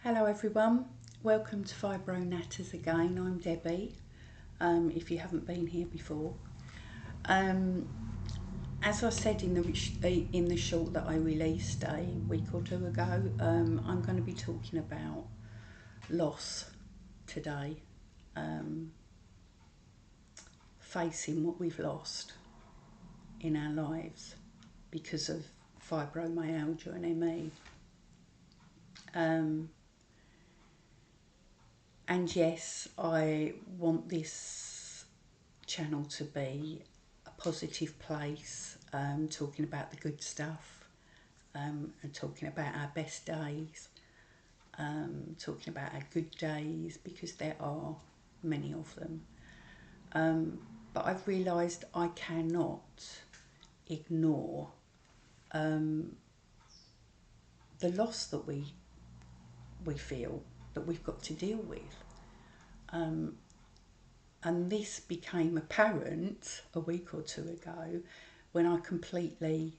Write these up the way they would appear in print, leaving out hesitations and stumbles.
Hello everyone, welcome to Fibro Natters again. I'm Debbie, if you haven't been here before. As I said in the short that I released a week or two ago, I'm going to be talking about loss today, facing what we've lost in our lives because of fibromyalgia and ME. And yes, I want this channel to be a positive place, talking about the good stuff, and talking about our best days, talking about our good days, because there are many of them. But I've realised I cannot ignore the loss that we feel, that we've got to deal with. And this became apparent a week or two ago when I completely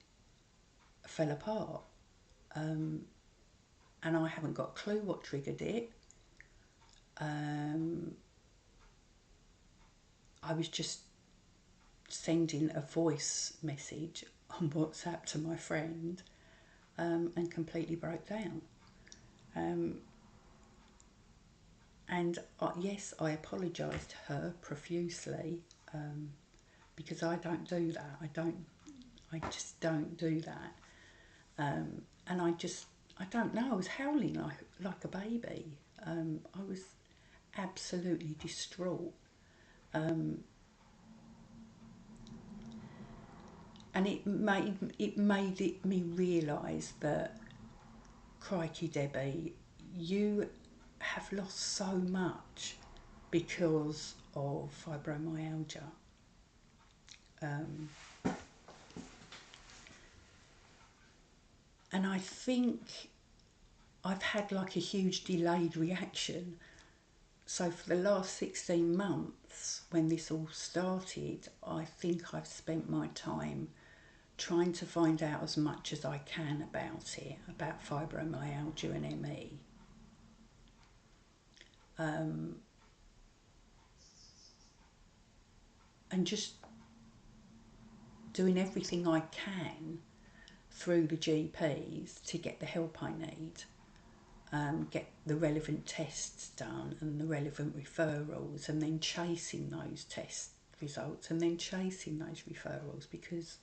fell apart. And I haven't got a clue what triggered it. I was just sending a voice message on WhatsApp to my friend, and completely broke down. And yes, I apologised to her profusely, because I don't do that. I just don't do that. And I don't know. I was howling like a baby. I was absolutely distraught. And it made me realise that, crikey, Debbie, you have lost so much because of fibromyalgia. And I think I've had like a huge delayed reaction. So for the last 16 months, when this all started, I think I've spent my time trying to find out as much as I can about it, about fibromyalgia and ME. And just doing everything I can through the GPs to get the help I need, get the relevant tests done and the relevant referrals, and then chasing those test results and then chasing those referrals, because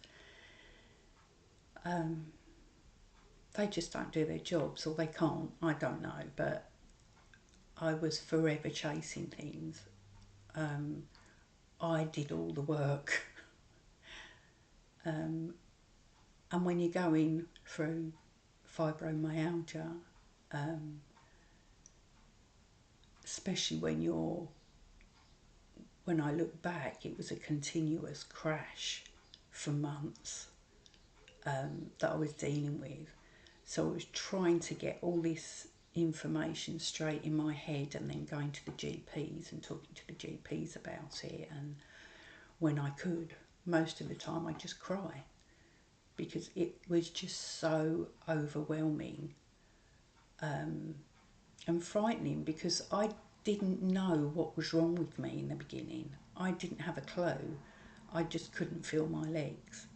they just don't do their jobs, or they can't, I don't know, but I was forever chasing things. I did all the work. And when you're going through fibromyalgia, especially when I look back, it was a continuous crash for months, that I was dealing with. So I was trying to get all this information straight in my head, and then going to the GPs and talking to the GPs about it. And when I could, most of the time I just cry, because it was just so overwhelming, and frightening, because I didn't know what was wrong with me in the beginning. I didn't have a clue. I just couldn't feel my legs.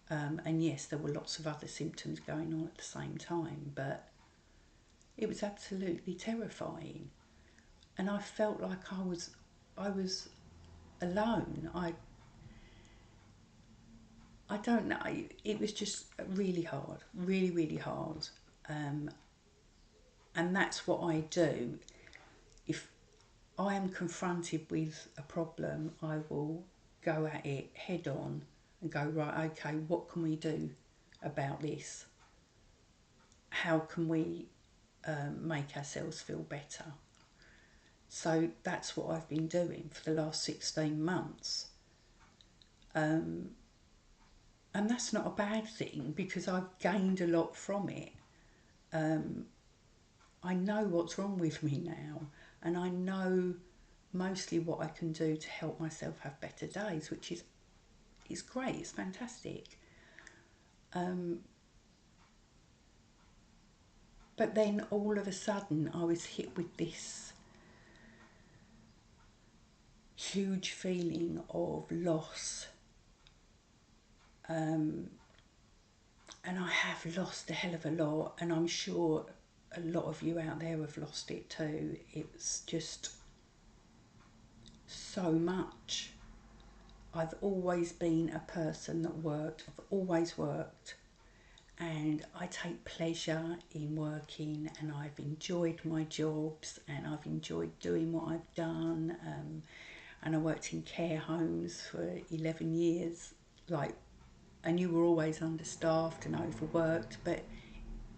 And yes, there were lots of other symptoms going on at the same time, but it was absolutely terrifying. And I felt like I was alone. I don't know. It was just really hard, really, really hard. And that's what I do. If I am confronted with a problem, I will go at it head on and go, right, okay, what can we do about this? How can we make ourselves feel better? So that's what I've been doing for the last 16 months. And that's not a bad thing, because I've gained a lot from it. I know what's wrong with me now, and I know mostly what I can do to help myself have better days, which is great, it's fantastic. But then all of a sudden I was hit with this huge feeling of loss. And I have lost a hell of a lot, and I'm sure a lot of you out there have lost it too. It's just so much. I've always been a person that worked. I've always worked. And I take pleasure in working, and I've enjoyed my jobs, and I've enjoyed doing what I've done. And I worked in care homes for 11 years, and you were always understaffed and overworked, but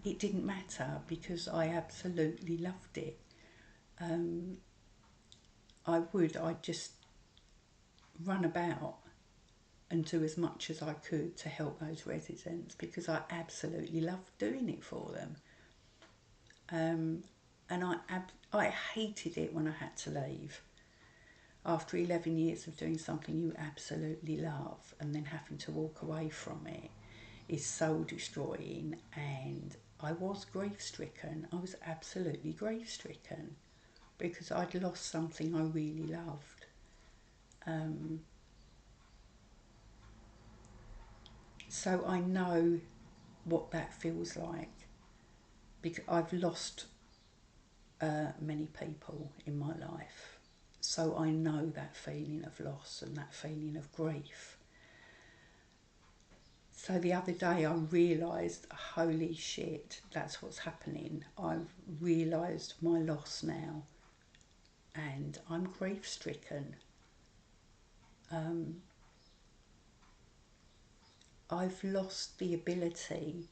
it didn't matter because I absolutely loved it. I'd just run about and do as much as I could to help those residents because I absolutely loved doing it for them. And I hated it when I had to leave. After 11 years of doing something you absolutely love and then having to walk away from it is soul destroying, and I was grief stricken. I was absolutely grief stricken because I'd lost something I really loved. So I know what that feels like because I've lost many people in my life. So I know that feeling of loss and that feeling of grief. So the other day I realised, holy shit, that's what's happening. I've realised my loss now and I'm grief stricken. I've lost the ability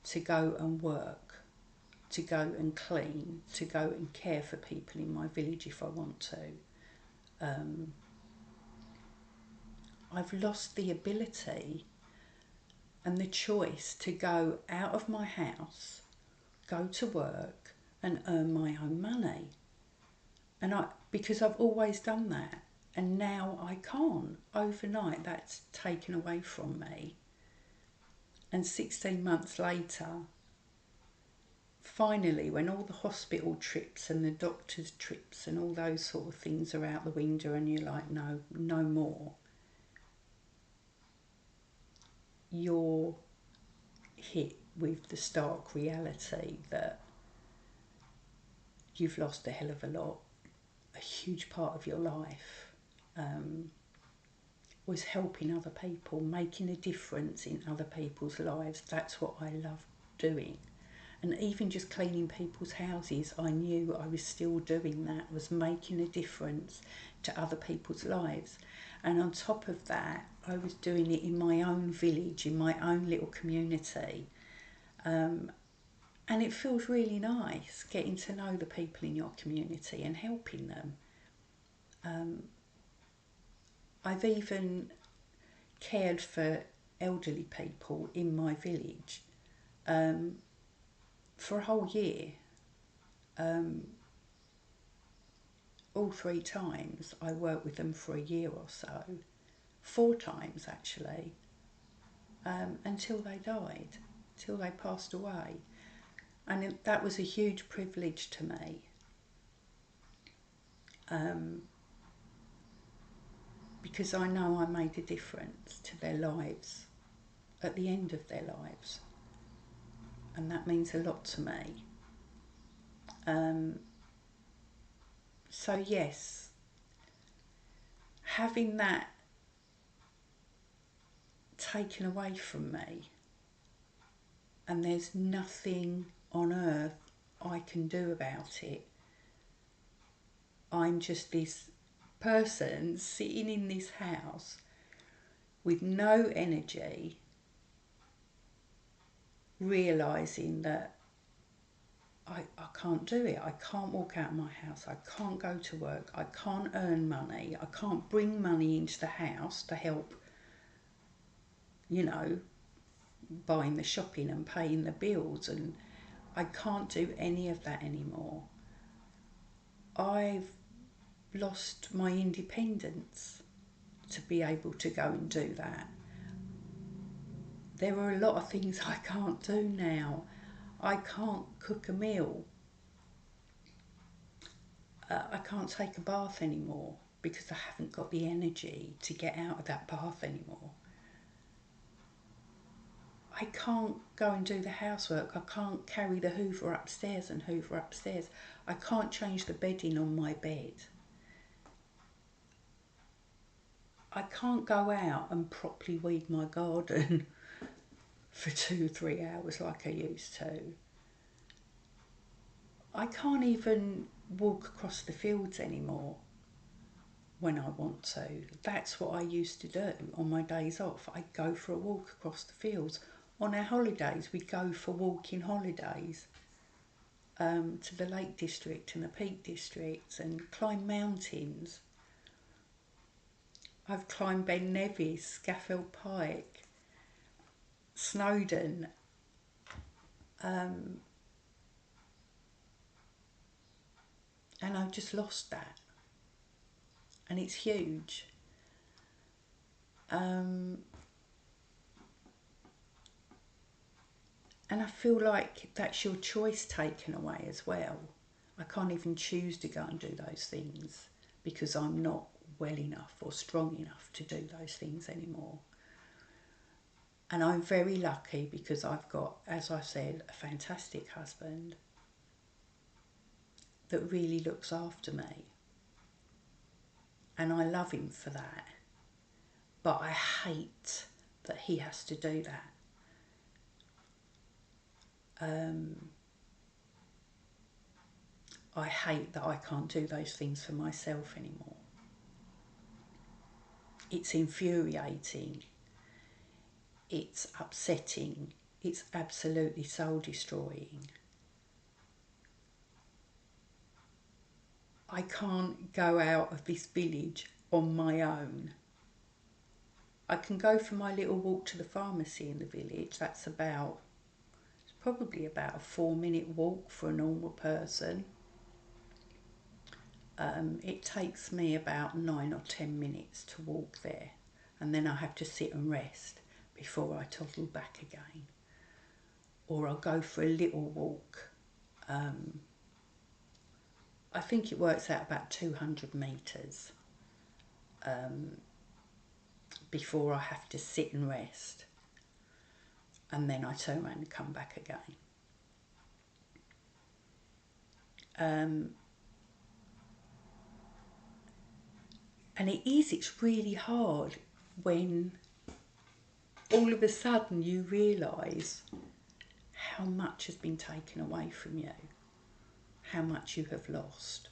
to go and work, to go and clean, to go and care for people in my village if I want to. I've lost the ability and the choice to go out of my house, go to work and earn my own money. Because I've always done that, and now I can't. Overnight that's taken away from me. And 16 months later, finally, when all the hospital trips and the doctor's trips and all those sort of things are out the window and you're like, no more, you're hit with the stark reality that you've lost a hell of a lot. A huge part of your life was helping other people, making a difference in other people's lives. That's what I love doing. And even just cleaning people's houses, I knew I was still doing that, was making a difference to other people's lives. And on top of that, I was doing it in my own village, in my own little community. And it feels really nice getting to know the people in your community and helping them. I've even cared for elderly people in my village for a whole year. All 3 times I worked with them for a year or so, 4 times actually, until they died, till they passed away. And that was a huge privilege to me. Because I know I made a difference to their lives at the end of their lives, and that means a lot to me. So yes, having that taken away from me, and there's nothing on earth I can do about it. I'm just this person sitting in this house with no energy, realising that I can't do it. I can't walk out of my house. I can't go to work. I can't earn money. I can't bring money into the house to help, buying the shopping and paying the bills. And I can't do any of that anymore. I've lost my independence to be able to go and do that. There are a lot of things I can't do now. I can't cook a meal. I can't take a bath anymore because I haven't got the energy to get out of that bath anymore. I can't go and do the housework. I can't carry the hoover upstairs and hoover upstairs. I can't change the bedding on my bed. I can't go out and properly weed my garden for 2-3 hours like I used to. I can't even walk across the fields anymore when I want to. That's what I used to do on my days off. I'd go for a walk across the fields. On our holidays, we'd go for walking holidays to the Lake District and the Peak District and climb mountains. I've climbed Ben Nevis, Scafell Pike, Snowdon, and I've just lost that. And it's huge. And I feel like that's your choice taken away as well. I can't even choose to go and do those things because I'm not well enough or strong enough to do those things anymore. And I'm very lucky because I've got, as I said, a fantastic husband that really looks after me. And I love him for that. But I hate that he has to do that. I hate that I can't do those things for myself anymore. It's infuriating. It's upsetting. It's absolutely soul destroying. I can't go out of this village on my own. I can go for my little walk to the pharmacy in the village. It's probably about a 4-minute walk for a normal person. It takes me about 9 or 10 minutes to walk there, and then I have to sit and rest before I toddle back again. Or I'll go for a little walk. I think it works out about 200 metres before I have to sit and rest, and then I turn around and come back again. And it's really hard when all of a sudden you realise how much has been taken away from you, how much you have lost.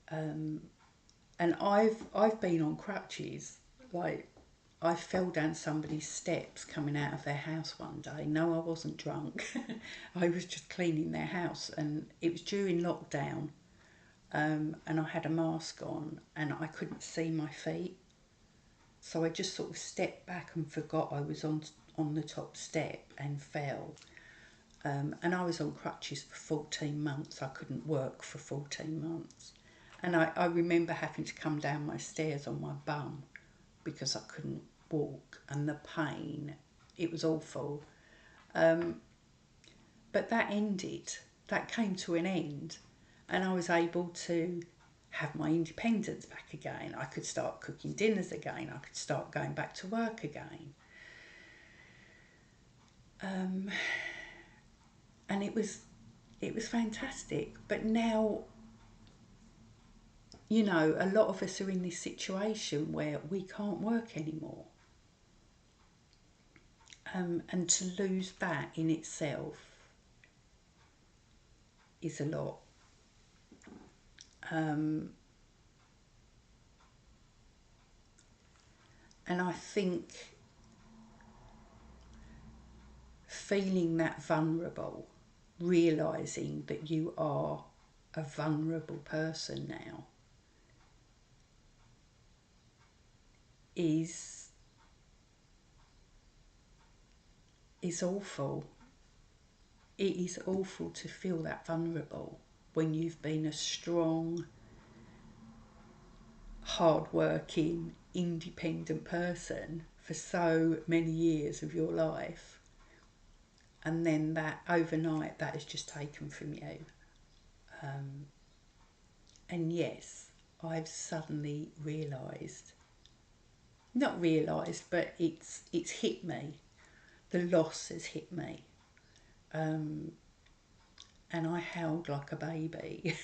And I've been on crutches. Like, I fell down somebody's steps coming out of their house one day. No, I wasn't drunk. I was just cleaning their house, and it was during lockdown. And I had a mask on and I couldn't see my feet. So I just sort of stepped back and forgot I was on the top step and fell. And I was on crutches for 14 months. I couldn't work for 14 months. And I remember having to come down my stairs on my bum because I couldn't walk, and the pain, it was awful. But that ended, that came to an end, and I was able to have my independence back again. I could start cooking dinners again. I could start going back to work again. And it was fantastic. But now, you know, a lot of us are in this situation where we can't work anymore. And to lose that in itself is a lot. And I think feeling that vulnerable, realising that you are a vulnerable person now, is awful. It is awful to feel that vulnerable when you've been a strong, hard-working, independent person for so many years of your life. and then that overnight that is just taken from you. And yes, I've suddenly not realised, but it's hit me. The loss has hit me. And I howled like a baby.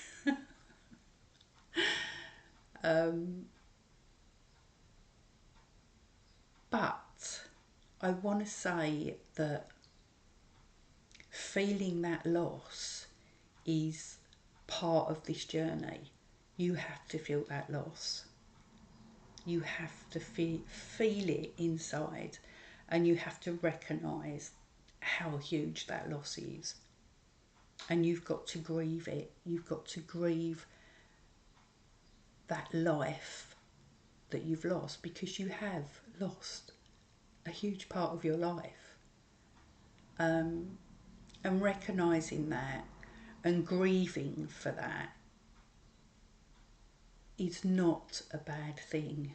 But I want to say that feeling that loss is part of this journey. You have to feel that loss. You have to feel it inside, and you have to recognise how huge that loss is. And you've got to grieve it. You've got to grieve that life that you've lost, because you have lost a huge part of your life. And recognising that and grieving for that is not a bad thing.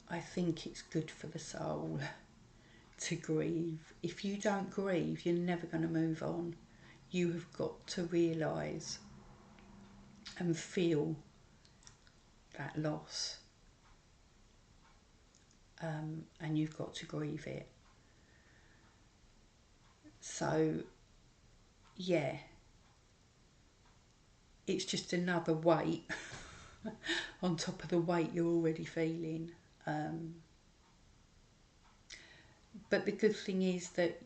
I think it's good for the soul to grieve. If you don't grieve, you're never going to move on. You have got to realise and feel that loss. And you've got to grieve it. So, yeah, it's just another weight on top of the weight you're already feeling. But the good thing is that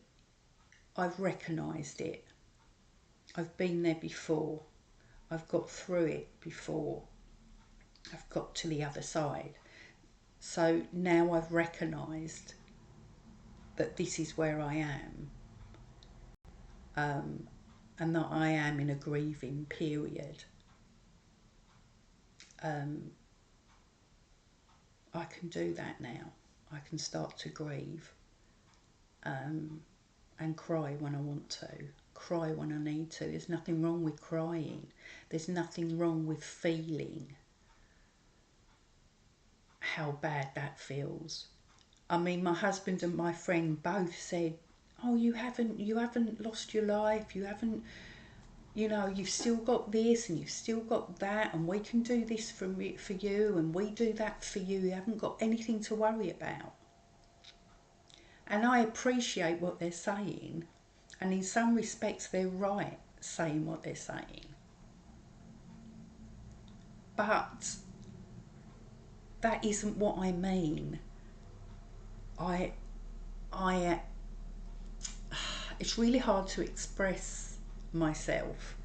I've recognised it. I've been there before. I've got through it before. I've got to the other side. So now I've recognised that this is where I am, and that I am in a grieving period. I can do that now. I can start to grieve, and cry when I want to, cry when I need to. There's nothing wrong with crying. There's nothing wrong with feeling how bad that feels. I mean, my husband and my friend both said, "Oh, you haven't lost your life. You haven't, you've still got this and you've still got that, and we can do this for you, and we do that for you. You haven't got anything to worry about." And I appreciate what they're saying, and in some respects they're right saying what they're saying. But that isn't what I mean. I it's really hard to express myself,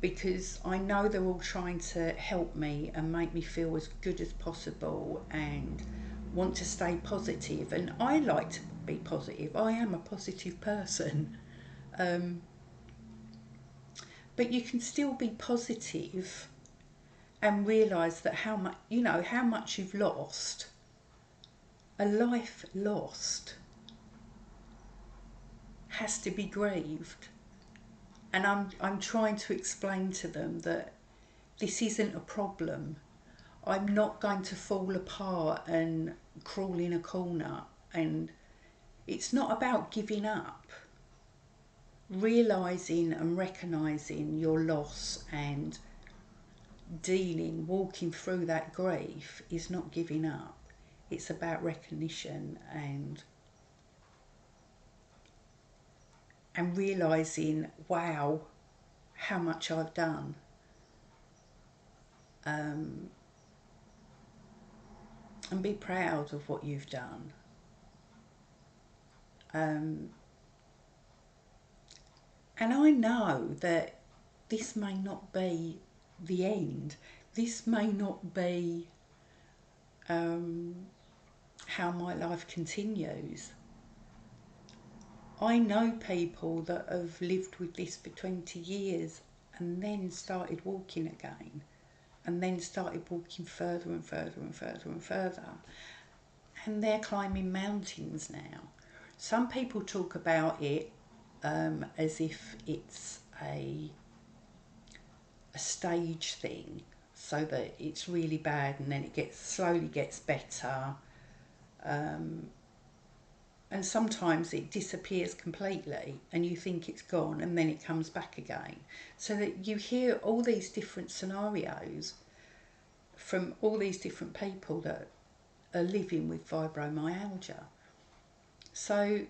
because I know they're all trying to help me and make me feel as good as possible and want to stay positive, and I like to be positive. I am a positive person. But you can still be positive and realise that how much you've lost. A life lost has to be grieved. And I'm trying to explain to them that this isn't a problem. I'm not going to fall apart and crawl in a corner. And it's not about giving up. Realising and recognising your loss and walking through that grief is not giving up. It's about recognition and realising, wow, how much I've done. And be proud of what you've done. And I know that this may not be the end. This may not be how my life continues. I know people that have lived with this for 20 years and then started walking again, and then started walking further and further and further and further. And they're climbing mountains now. Some people talk about it as if it's a stage thing, so that it's really bad and then it slowly gets better. and sometimes it disappears completely and you think it's gone and then it comes back again. So that you hear all these different scenarios from all these different people that are living with fibromyalgia. So,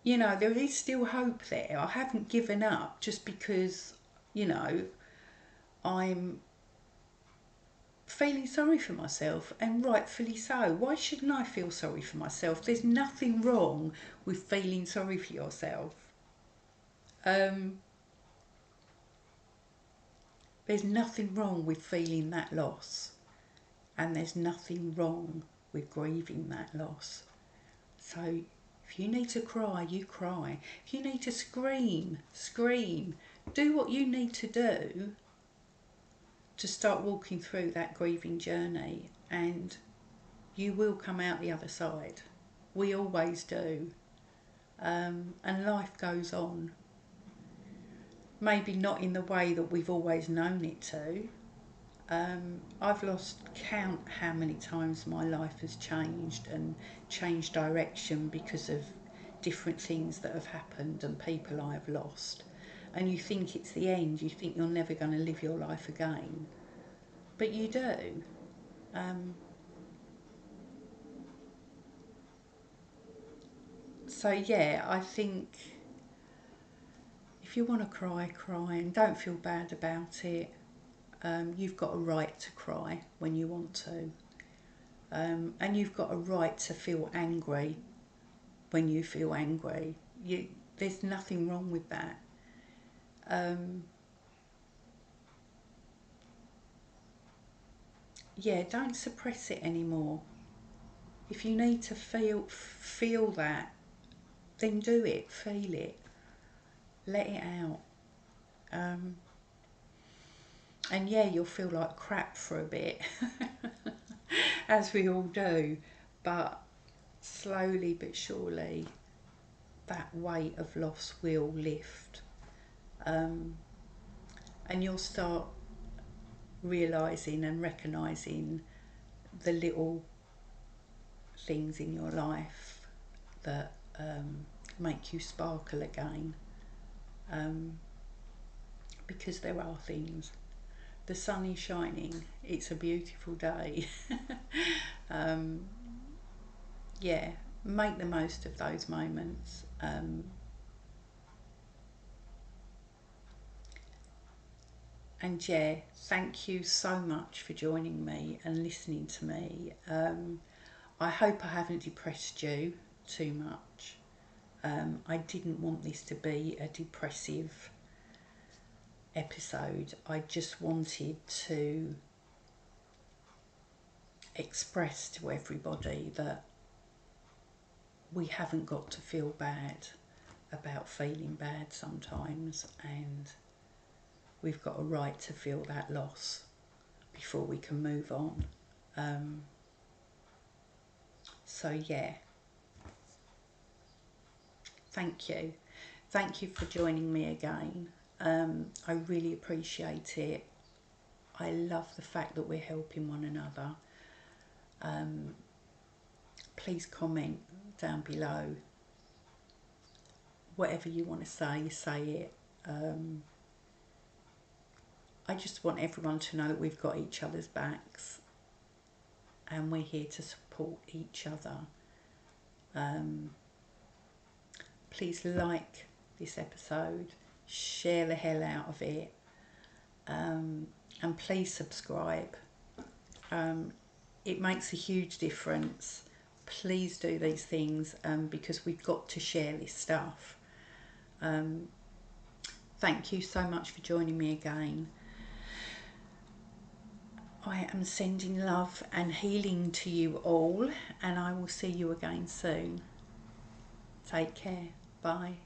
you know, there is still hope there. I haven't given up just because, you know, I'm feeling sorry for myself, and rightfully so. Why shouldn't I feel sorry for myself? There's nothing wrong with feeling sorry for yourself. There's nothing wrong with feeling that loss, and there's nothing wrong with grieving that loss. So if you need to cry, you cry. If you need to scream, scream. Do what you need to do to start walking through that grieving journey, and you will come out the other side. We always do. And life goes on. Maybe not in the way that we've always known it to. I've lost count how many times my life has changed and changed direction because of different things that have happened and people I have lost. And you think it's the end, you think you're never going to live your life again. But you do. So yeah, I think if you want to cry, cry, and don't feel bad about it. You've got a right to cry when you want to. And you've got a right to feel angry when you feel angry. There's nothing wrong with that. Yeah, don't suppress it anymore. If you need to feel that, then do it. Feel it. Let it out. And yeah, you'll feel like crap for a bit, as we all do. But slowly but surely, that weight of loss will lift. And you'll start realising and recognising the little things in your life that make you sparkle again. Because there are things. The sun is shining. It's a beautiful day. Yeah, make the most of those moments. And yeah, thank you so much for joining me and listening to me. I hope I haven't depressed you too much. I didn't want this to be a depressive episode. I just wanted to express to everybody that we haven't got to feel bad about feeling bad sometimes, and we've got a right to feel that loss before we can move on. So yeah, thank you. Thank you for joining me again. I really appreciate it. I love the fact that we're helping one another. Please comment down below. Whatever you want to say it. I just want everyone to know that we've got each other's backs and we're here to support each other. Please like this episode, share the hell out of it, and please subscribe. It makes a huge difference. Please do these things because we've got to share this stuff. Thank you so much for joining me again. I am sending love and healing to you all, and I will see you again soon. Take care. Bye.